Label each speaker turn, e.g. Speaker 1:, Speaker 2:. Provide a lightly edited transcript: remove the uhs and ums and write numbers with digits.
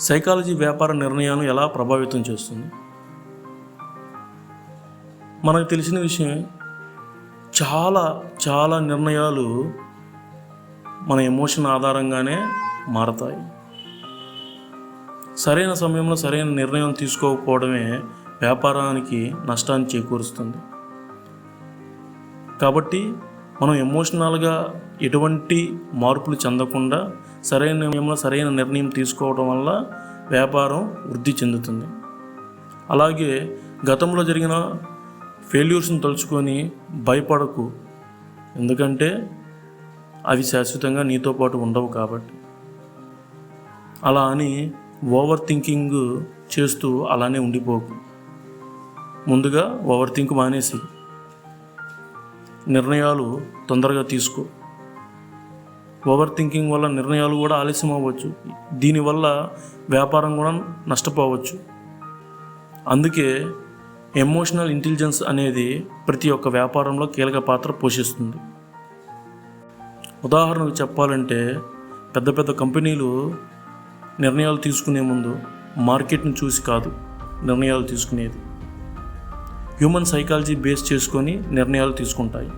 Speaker 1: Psychology వ్యాపార నిర్ణయాలను ఎలా ప్రభావితం చేస్తుంది? మనకు తెలిసిన విషయం, చాలా చాలా నిర్ణయాలు మన ఎమోషన్ ఆధారంగానే మారతాయి. సరైన సమయంలో సరైన నిర్ణయం తీసుకోకపోవడమే వ్యాపారానికి నష్టాన్ని చేకూరుస్తుంది. కాబట్టి మనం ఎమోషనల్గా ఎటువంటి మార్పులు చెందకుండా సరైన సమయంలో సరైన నిర్ణయం తీసుకోవడం వల్ల వ్యాపారం వృద్ధి చెందుతుంది. అలాగే గతంలో జరిగిన ఫెయిల్యూర్స్ని తలుచుకొని భయపడకు, ఎందుకంటే అవి శాశ్వతంగా నీతో పాటు ఉండవు కాబట్టి. అలా అని ఓవర్ థింకింగ్ చేస్తూ అలానే ఉండిపోకు. ముందుగా ఓవర్ థింక్ మానేసి నిర్ణయాలు తొందరగా తీసుకో. ఓవర్ థింకింగ్ వల్ల నిర్ణయాలు కూడా ఆలస్యం అవ్వచ్చు, దీనివల్ల వ్యాపారం కూడా నష్టపోవచ్చు. అందుకే ఎమోషనల్ ఇంటెలిజెన్స్ అనేది ప్రతి ఒక్క వ్యాపారంలో కీలక పాత్ర పోషిస్తుంది. ఉదాహరణకు చెప్పాలంటే, పెద్ద పెద్ద కంపెనీలు నిర్ణయాలు తీసుకునే ముందు మార్కెట్ని చూసి కాదు నిర్ణయాలు తీసుకునేది, హ్యూమన్ సైకాలజీ బేస్ చేసుకొని నిర్ణయాలు తీసుకుంటాయి.